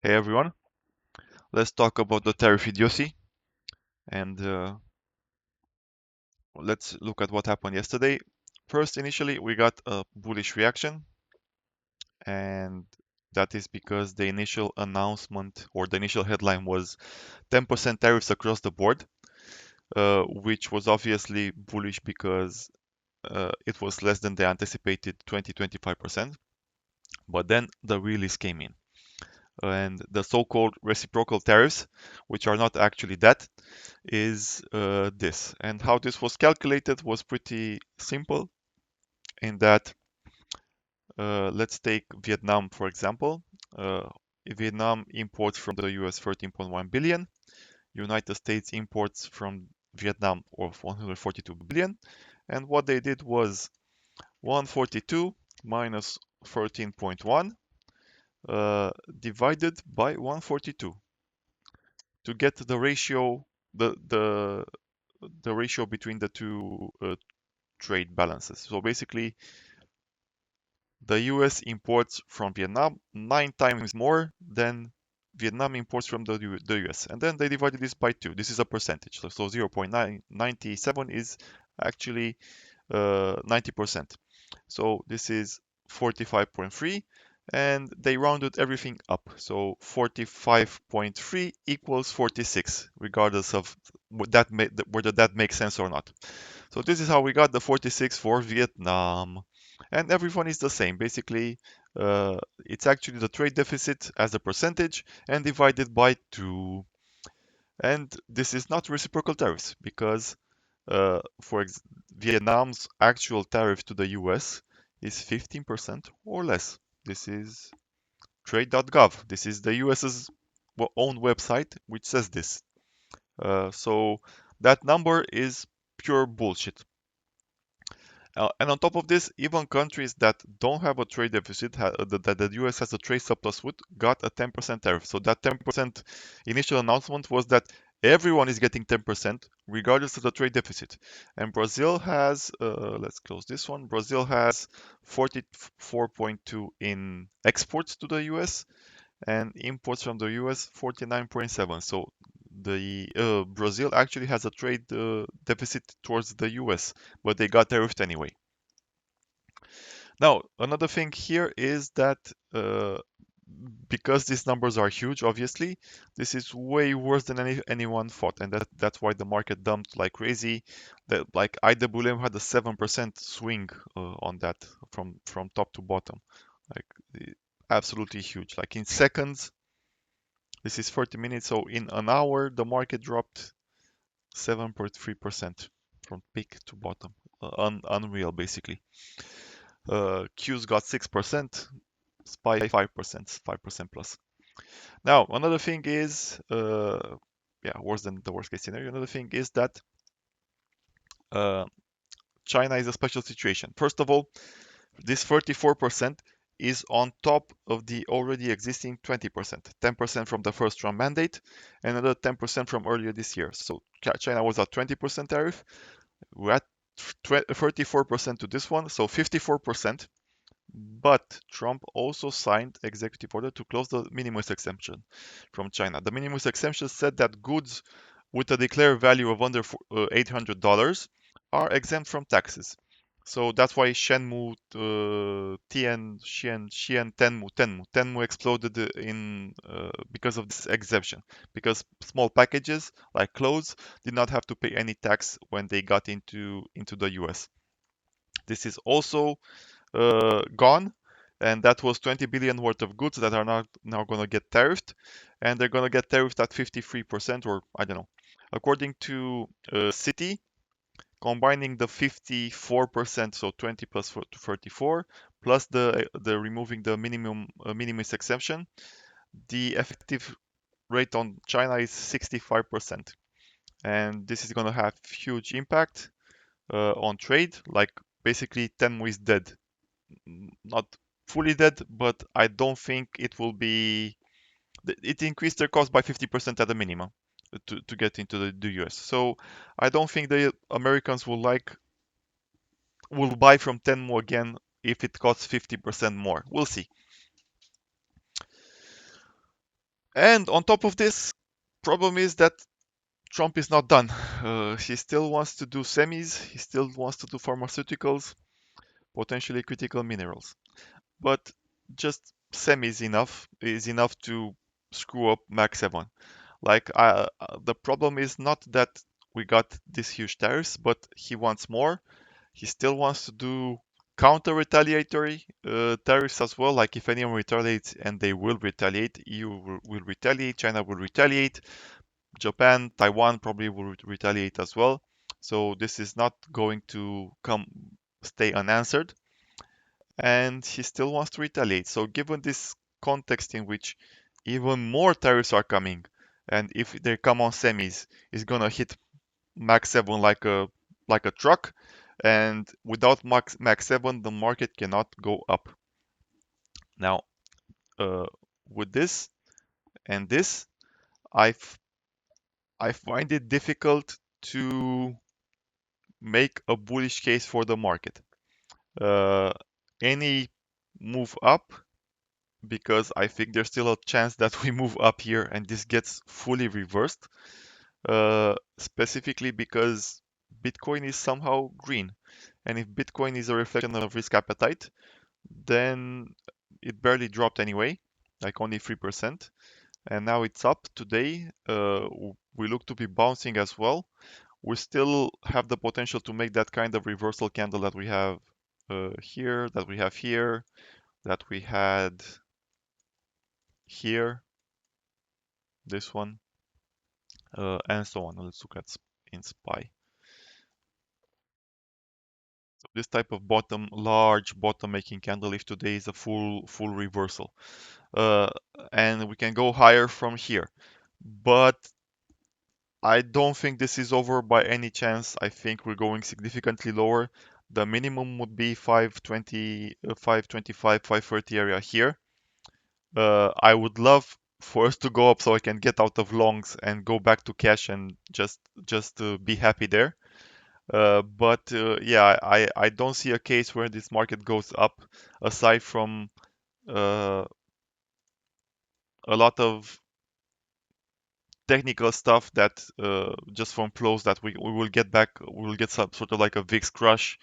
Hey everyone, let's talk about the tariff idiocy and let's look at what happened yesterday. First, initially, we got a bullish reaction, and that is because the initial announcement or the initial headline was 10% tariffs across the board, which was obviously bullish because it was less than the anticipated 20-25%. But then the release came in. And the so-called reciprocal tariffs, which are not actually that, is this. And how this was calculated was pretty simple in that let's take Vietnam, for example. Uh, Vietnam imports from the US 13.1 billion. United States imports from Vietnam of 142 billion. And what they did was 142 minus 13.1 divided by 142 to get the ratio between the two trade balances. So basically, the US imports from Vietnam 9 times more than Vietnam imports from the US. And then they divided this by 2. This is a percentage. So 0.997 is actually 90%. So this is 45.3 and they rounded everything up. So 45.3 equals 46, regardless of whether that makes sense or not. So this is how we got the 46 for Vietnam. And everyone is the same. Basically, it's actually the trade deficit as a percentage and divided by 2. And this is not reciprocal tariffs because Vietnam's actual tariff to the US is 15% or less. This is trade.gov. This is the US's own website which says this. So that number is pure bullshit. And on top of this, even countries that don't have a trade deficit, that the US has a trade surplus with, got a 10% tariff. So that 10% initial announcement was that everyone is getting 10% regardless of the trade deficit. And Brazil has, let's close this one, Brazil has 44.2 in exports to the US and imports from the US 49.7. So the Brazil actually has a trade deficit towards the US, but they got tariffed anyway. Now, another thing here is that because these numbers are huge, obviously, this is way worse than anyone thought, and that's why the market dumped like crazy. That like IWM had a 7% swing on that from top to bottom, like absolutely huge. Like in seconds, this is 40 minutes, so in an hour the market dropped 7.3% from peak to bottom. Unreal, basically. Q's got 6%, SPY 5%, 5% plus. Now, another thing is, yeah, worse than the worst case scenario. Another thing is that uh, China is a special situation. First of all, this 34% is on top of the already existing 20%, 10% from the first Trump mandate, and another 10% from earlier this year. So China was at 20% tariff. We're at 34% to this one, so 54%. But Trump also signed executive order to close the minimus exemption from China. The minimus exemption said that goods with a declared value of under $800 are exempt from taxes. So that's why Shenmue, Xian, Tenmu exploded in because of this exemption. Because small packages like clothes did not have to pay any tax when they got into the US. This is also gone, and that was 20 billion worth of goods that are now going to get tariffed, and they're going to get tariffed at 53%, or I don't know. According to Citi, combining the 54%, so 20 plus 34, plus the removing the minimus exemption, the effective rate on China is 65%, and this is going to have huge impact on trade. Like basically, Tenmu is dead, not fully dead, but I don't think it will be. It increased their cost by 50% at the minimum to get into the US. So I don't think the Americans will buy from Tenmo again if it costs 50% more. We'll see. And on top of this, problem is that Trump is not done. He still wants to do semis, he still wants to do pharmaceuticals, potentially critical minerals. But just semi is enough to screw up Mac 7. Like the problem is not that we got these huge tariffs, but he wants more. He still wants to do counter retaliatory tariffs as well. Like if anyone retaliates, and they will retaliate, EU will retaliate, China will retaliate, Japan, Taiwan probably will retaliate as well. So this is not going to come stay unanswered, and he still wants to retaliate. So given this context in which even more tariffs are coming, and if they come on semis, it's gonna hit Max 7 like a truck, and without Max 7, the market cannot go up. Now, uh, with this and this, I I find it difficult to make a bullish case for the market. Uh, any move up, because I think there's still a chance that we move up here and this gets fully reversed, specifically because Bitcoin is somehow green. And if Bitcoin is a reflection of risk appetite, then it barely dropped anyway, like only 3%. And now it's up today. We look to be bouncing as well. We still have the potential to make that kind of reversal candle that we have here, that we have here, that we had here, this one, and so on. Let's look at in SPY. So this type of large bottom making candle, if today is a full reversal, uh, and we can go higher from here. But I don't think this is over by any chance. I think we're going significantly lower. The minimum would be 520, 525, 530 area here. I would love for us to go up so I can get out of longs and go back to cash and just be happy there. But yeah, I don't see a case where this market goes up aside from uh, a lot of technical stuff that just from flows that we will get back. We will get some sort of like a VIX crush.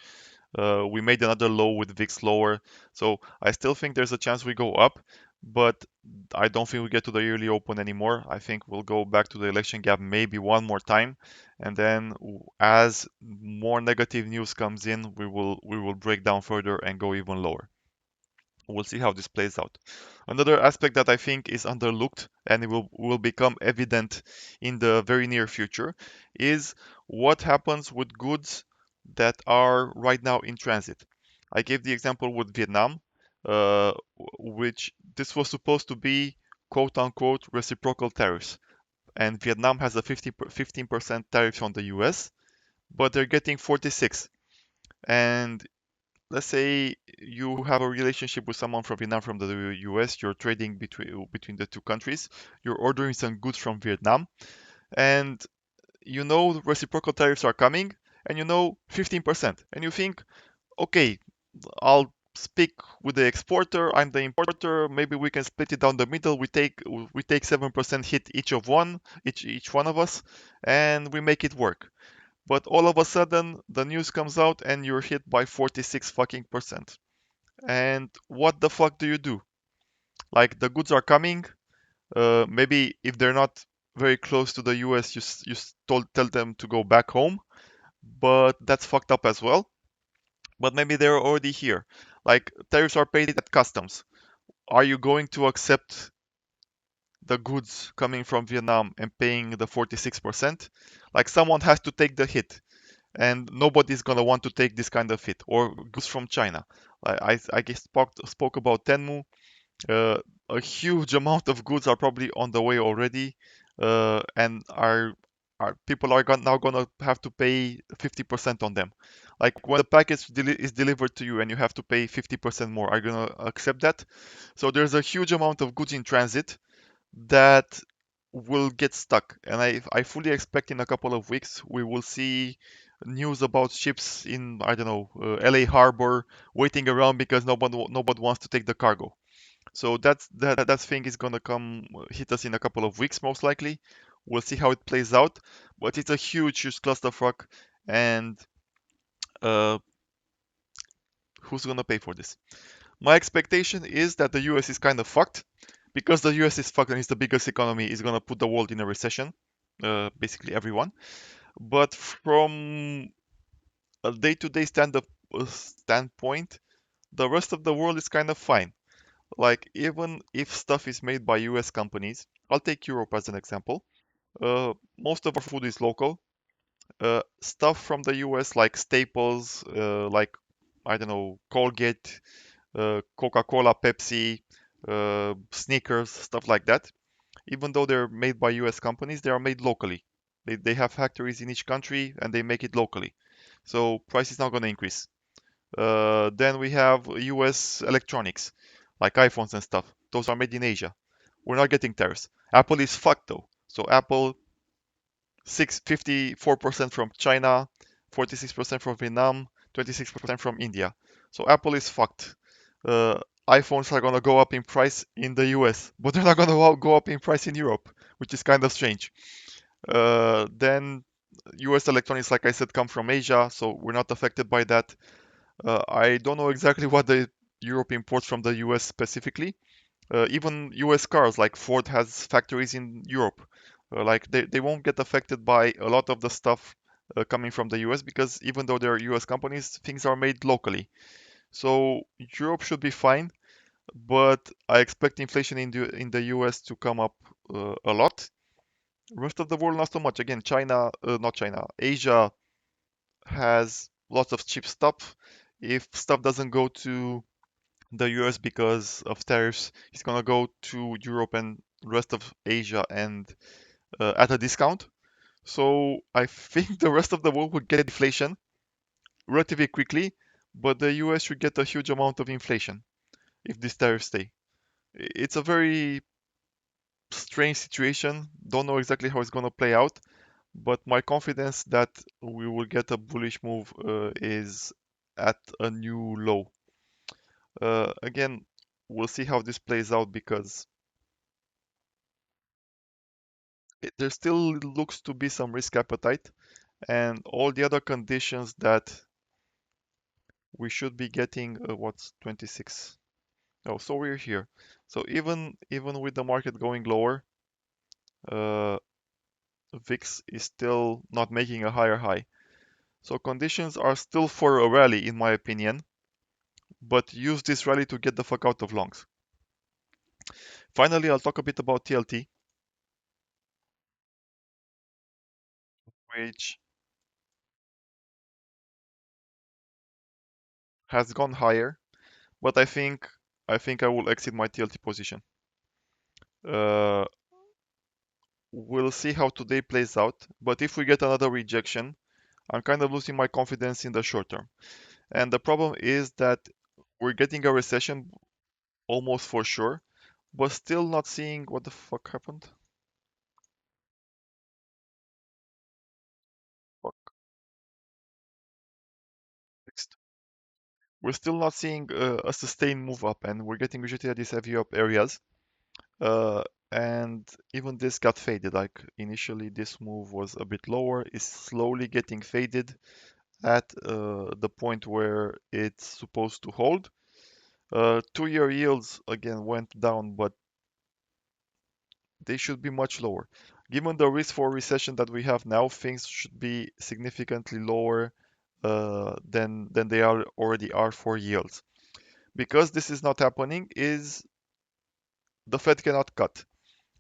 We made another low with VIX lower, so I still think there's a chance we go up, but I don't think we get to the yearly open anymore. I think we'll go back to the election gap maybe one more time, and then as more negative news comes in, we will break down further and go even lower. We'll see how this plays out. Another aspect that I think is underlooked and it will become evident in the very near future is what happens with goods that are right now in transit. I gave the example with Vietnam, which this was supposed to be quote unquote reciprocal tariffs. And Vietnam has a 15% tariff on the US, but they're getting 46. And let's say you have a relationship with someone from Vietnam from the US, you're trading between the two countries, you're ordering some goods from Vietnam, and you know reciprocal tariffs are coming, and you know 15%, and you think, okay, I'll speak with the exporter, I'm the importer, maybe we can split it down the middle, we take 7% hit each one of us, and we make it work. But all of a sudden, the news comes out and you're hit by 46 fucking percent. And what the fuck do you do? Like the goods are coming. Maybe if they're not very close to the US, tell them to go back home. But that's fucked up as well. But maybe they're already here. Like tariffs are paid at customs. Are you going to accept the goods coming from Vietnam and paying the 46%? Like someone has to take the hit, and nobody's gonna want to take this kind of hit. Or goods from China. I guess spoke about Tenmu. Uh, a huge amount of goods are probably on the way already, and are people are now gonna have to pay 50% on them. Like when the package is delivered to you and you have to pay 50% more, are you gonna accept that? So there's a huge amount of goods in transit that will get stuck, and I fully expect in a couple of weeks we will see news about ships in, I don't know, LA harbor waiting around because nobody wants to take the cargo. So that thing is gonna come hit us in a couple of weeks most likely. We'll see how it plays out, but it's a huge clusterfuck, and uh, who's gonna pay for this? My expectation is that the US is kind of fucked. Because the US is fucked and it's the biggest economy, is gonna put the world in a recession. Basically everyone. But from a day-to-day standpoint, the rest of the world is kind of fine. Like even if stuff is made by US companies, I'll take Europe as an example. Most of our food is local. Stuff from the US like staples, like I don't know, Colgate, Coca-Cola, Pepsi, Snickers, stuff like that. Even though they're made by US companies, they are made locally. They have factories in each country and they make it locally. So price is not going to increase. Then we have US electronics, like iPhones and stuff. Those are made in Asia. We're not getting tariffs. Apple is fucked though. So Apple, 54% from China, 46% from Vietnam, 26% from India. So Apple is fucked. Uh, iPhones are gonna go up in price in the US, but they're not gonna go up in price in Europe, which is kind of strange. Then US electronics, like I said, come from Asia, so we're not affected by that. I don't know exactly what the Europe imports from the US specifically. Even US cars, like Ford has factories in Europe. Like they won't get affected by a lot of the stuff coming from the US because even though they're US companies, things are made locally. So Europe should be fine, but I expect inflation in the US to come up a lot. Rest of the world, not so much. Again, not China, Asia has lots of cheap stuff. If stuff doesn't go to the US because of tariffs, it's gonna go to Europe and rest of Asia and at a discount. So I think the rest of the world would get deflation relatively quickly, but the US should get a huge amount of inflation if these tariffs stay. It's a very strange situation. Don't know exactly how it's gonna play out, but my confidence that we will get a bullish move is at a new low. Again, we'll see how this plays out because there still looks to be some risk appetite and all the other conditions that we should be getting. What's 26? Oh, so we're here. So even with the market going lower, uh, VIX is still not making a higher high. So conditions are still for a rally, in my opinion, but use this rally to get the fuck out of longs. Finally, I'll talk a bit about TLT, which has gone higher, but I think I will exit my TLT position. Uh, we'll see how today plays out, but if we get another rejection, I'm kind of losing my confidence in the short term. And the problem is that we're getting a recession almost for sure, but still not seeing what the fuck happened. Fuck. Next. We're still not seeing a sustained move up, and we're getting rejected at these heavy up areas. Uh, and even this got faded. Like initially, this move was a bit lower. It's slowly getting faded at the point where it's supposed to hold. 2-year yields again went down, but they should be much lower. Given the risk for recession that we have now, things should be significantly lower than they already are for yields. Because this is not happening, is the Fed cannot cut.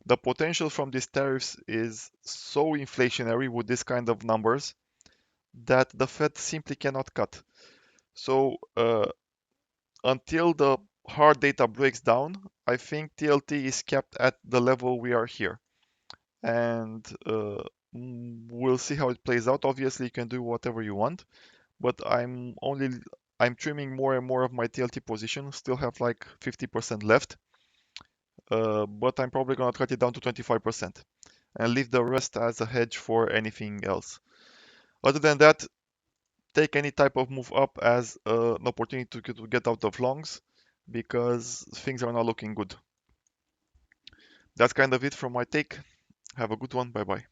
The potential from these tariffs is so inflationary with this kind of numbers that the Fed simply cannot cut. So until the hard data breaks down, I think TLT is kept at the level we are here. And we'll see how it plays out. Obviously, you can do whatever you want, but I'm trimming more and more of my TLT position. Still have like 50% left, but I'm probably gonna cut it down to 25% and leave the rest as a hedge for anything else. Other than that, take any type of move up as an opportunity to get out of longs. because things are not looking good. That's kind of it from my take. Have a good one. Bye bye.